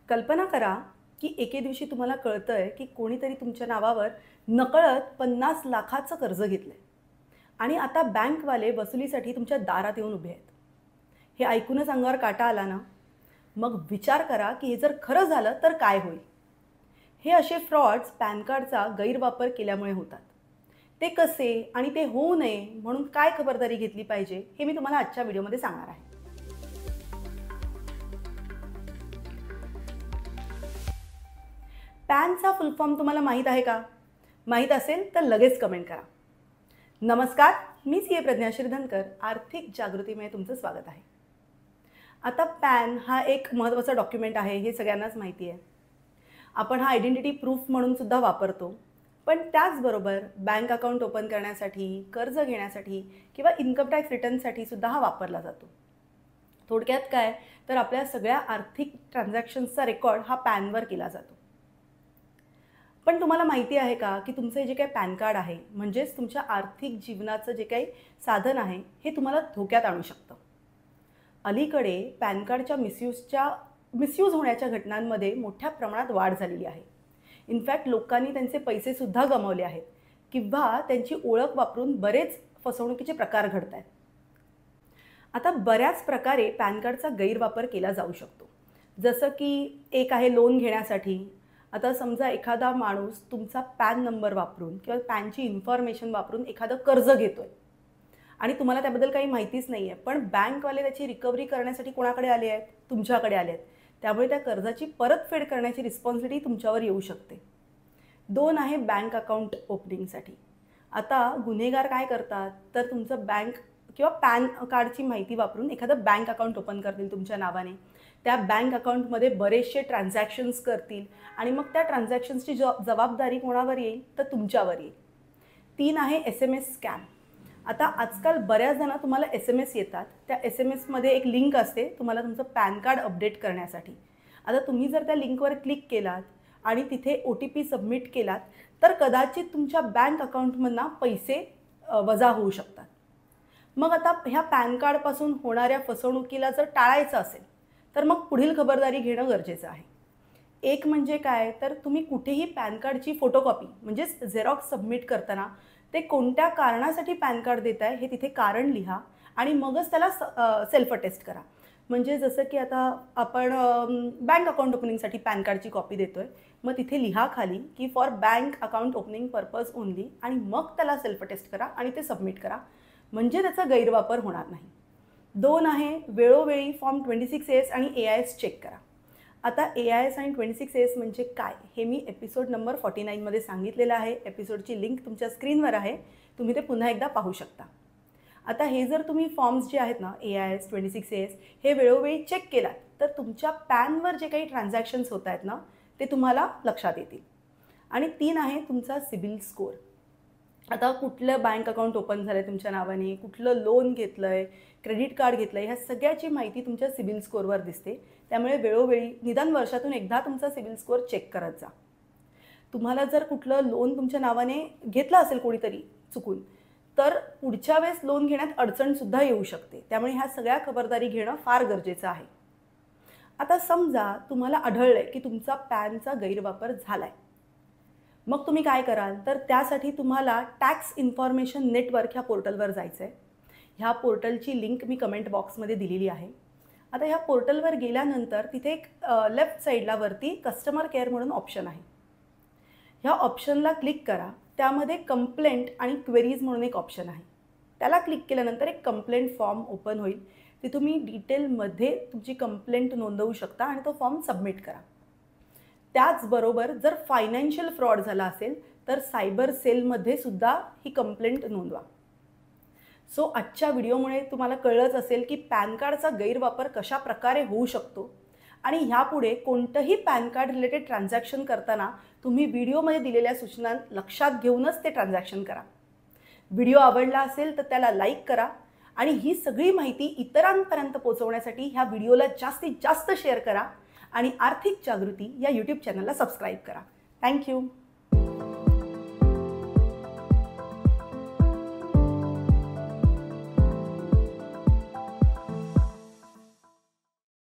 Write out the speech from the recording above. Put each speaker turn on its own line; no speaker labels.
कल्पना करा की एके दिवशी तुम्हाला कळतंय की कोणीतरी तुमच्या नावावर नकळत 50 लाखाचं कर्ज घेतलंय आणि आता बँकवाले वसुलीसाठी तुमच्या दारात येऊन उभे आहेत. हे ऐकूनच अंगावर काटा आला ना? मग विचार करा की हे जर खरं झालं तर काय होईल. हे असे फ्रॉड्स पॅन कार्डचा गैरवापर केल्यामुळे होतात. ते कसे आणि ते होऊ नये म्हणून काय खबरदारी घेतली पाहिजे हे मी तुम्हाला आजच्या व्हिडिओमध्ये सांगणार आहे. पॅनचा फुल फॉर्म तुम्हाला माहीत आहे का? माहीत असेल तर लगेच कमेंट करा. नमस्कार, मी सीए प्रज्ञा श्रीधनकर, आर्थिक जागृतीमध्ये तुमचं स्वागत आहे. आता पॅन हा एक महत्त्वाचा डॉक्युमेंट आहे हे सगळ्यांनाच माहिती आहे. आपण हा आयडेंटिटी प्रूफ म्हणून सुद्धा वापरतो. पण त्याचबरोबर बँक अकाउंट ओपन करण्यासाठी, कर्ज घेण्यासाठी किंवा इन्कम टॅक्स रिटर्नसाठी सुद्धा हा वापरला जातो. थोडक्यात काय तर आपल्या सगळ्या आर्थिक ट्रान्झॅक्शन्सचा रेकॉर्ड हा पॅनवर केला जातो. पण तुम्हाला माहिती आहे का की तुमचे जे काही पॅन कार्ड आहे म्हणजेच तुमच्या आर्थिक जीवनाचं जे काही साधन आहे हे तुम्हाला धोक्यात आणू शकतं. अलीकडे पॅन कार्डच्या मिसयूज होण्याच्या घटनांमध्ये मोठ्या प्रमाणात वाढ झालेली आहे. इनफॅक्ट लोकांनी त्यांचे पैसेसुद्धा गमावले आहेत किंवा त्यांची ओळख वापरून बरेच फसवणुकीचे प्रकार घडत आहेत. आता बऱ्याच प्रकारे पॅन कार्डचा गैरवापर केला जाऊ शकतो. जसं की एक आहे लोन घेण्यासाठी. आता समजा एखादा माणूस तुमचा पॅन नंबर वापरून किंवा पॅनची इन्फॉर्मेशन वापरून एखादं कर्ज घेतोय आणि तुम्हाला त्याबद्दल काही माहितीच नाही आहे, पण बँकवाले त्याची रिकव्हरी करण्यासाठी कोणाकडे आले आहेत? तुमच्याकडे आले आहेत. त्यामुळे त्या कर्जाची परतफेड करण्याची रिस्पॉन्सिबिलिटी तुमच्यावर येऊ शकते. 2 आहे बँक अकाउंट ओपनिंगसाठी. आता गुन्हेगार काय करतात तर तुमचं बँक किंवा पॅन कार्डची माहिती वापरून एखादं बँक अकाउंट ओपन करतील तुमच्या नावाने. त्या बँक अकाउंटमध्ये बरेचसे ट्रान्झॅक्शन्स करतील आणि मग त्या ट्रान्झॅक्शन्सची जबाबदारी कोणावर येईल तर तुमच्यावर येईल. 3 आहे SMS स्कॅम. आता आजकाल बऱ्याच जणांना तुम्हाला SMS येतात. त्या SMSमध्ये एक लिंक असते तुम्हाला तुमचं पॅन कार्ड अपडेट करण्यासाठी. आता तुम्ही जर त्या लिंकवर क्लिक केलात आणि तिथे OTP सबमिट केलात तर कदाचित तुमच्या बँक अकाउंटमधनं पैसे वजा होऊ शकतात. मग आता ह्या पॅन कार्डपासून होणाऱ्या फसवणुकीला जर टाळायचं असेल तर मग पुढील खबरदारी घेणं गरजेचं आहे. एक म्हणजे काय तर तुम्ही कुठेही पॅन कार्डची फोटोकॉपी म्हणजेच झेरॉक्स सबमिट करताना ते कोणत्या कारणासाठी पॅन कार्ड देत आहे हे तिथे कारण लिहा आणि मगच त्याला सेल्फ अटेस्ट करा. म्हणजे जसं की आता आपण बँक अकाउंट ओपनिंगसाठी पॅन कार्डची कॉपी देतोय, मग तिथे लिहा खाली की for bank account opening purpose only आणि मग त्याला सेल्फ अटेस्ट करा आणि ते सबमिट करा, म्हणजे त्याचा गैरवापर होणार नाही. 2 आहे वेळोवेळी फॉर्म 26A आणि AIS चेक करा. आता AIS आणि 26A म्हणजे काय हे मी एपिसोड नंबर 49 मध्ये सांगितलेलं आहे. एपिसोडची लिंक तुमच्या स्क्रीनवर आहे, तुम्ही ते पुन्हा एकदा पाहू शकता. आता हे जर तुम्ही फॉर्म्स जे आहेत ना AIS 26A हे वेळोवेळी चेक केलात तर तुमच्या पॅनवर जे काही ट्रान्झॅक्शन्स होत आहेत ना ते तुम्हाला लक्षात येतील. आणि 3 आहे तुमचा सिबिल स्कोअर. आता कुठलं बँक अकाउंट ओपन झालं आहे तुमच्या नावाने, कुठलं लोन घेतलं आहे, क्रेडिट कार्ड घेतलं आहे, ह्या सगळ्याची माहिती तुमच्या सिबिल स्कोअरवर दिसते. त्यामुळे वेळोवेळी निदान वर्षातून एकदा तुमचा सिबिल स्कोअर चेक करत जा. तुम्हाला जर कुठलं लोन तुमच्या नावाने घेतलं असेल कोणीतरी चुकून तर पुढच्या वेळेस लोन घेण्यात अडचणसुद्धा येऊ शकते. त्यामुळे ह्या सगळ्या खबरदारी घेणं फार गरजेचं आहे. आता समजा तुम्हाला आढळलं आहे की तुमचा पॅनचा गैरवापर झाला आहे. मग तुम्ही काय कराल तर त्यासाठी तुम्हाला टॅक्स इन्फॉर्मेशन नेटवर्क ह्या पोर्टलवर जायचं आहे. ह्या पोर्टलची लिंक मी कमेंट बॉक्समध्ये दिलेली आहे. आता ह्या पोर्टलवर गेल्यानंतर तिथे एक लेफ्ट साईडला वरती कस्टमर केअर म्हणून ऑप्शन आहे. ह्या ऑप्शनला क्लिक करा. त्यामध्ये कंप्लेंट आणि क्वेरीज म्हणून एक ऑप्शन आहे. त्याला क्लिक केल्यानंतर एक कंप्लेंट फॉर्म ओपन होईल. ते तुम्ही डिटेलमध्ये तुमची कंप्लेंट नोंदवू शकता आणि तो फॉर्म सबमिट करा. त्याचबरोबर जर फायनान्शियल फ्रॉड झाला असेल तर सायबर सेलमध्ये सुद्धा ही कंप्लेंट नोंदवा. सो आजच्या व्हिडिओमुळे तुम्हाला कळलंच असेल की पॅन कार्डचा गैरवापर कशा प्रकारे होऊ शकतो आणि ह्यापुढे कोणतंही पॅन कार्ड रिलेटेड ट्रान्झॅक्शन करताना तुम्ही व्हिडिओमध्ये दिलेल्या सूचना लक्षात घेऊनच ते ट्रान्झॅक्शन करा. व्हिडिओ आवडला असेल तर त्याला लाईक करा आणि ही सगळी माहिती इतरांपर्यंत पोहोचवण्यासाठी ह्या व्हिडिओला जास्तीत जास्त शेअर करा आणि आर्थिक जागृती या यूट्यूब चॅनलला सबस्क्राईब करा. थँक्यू.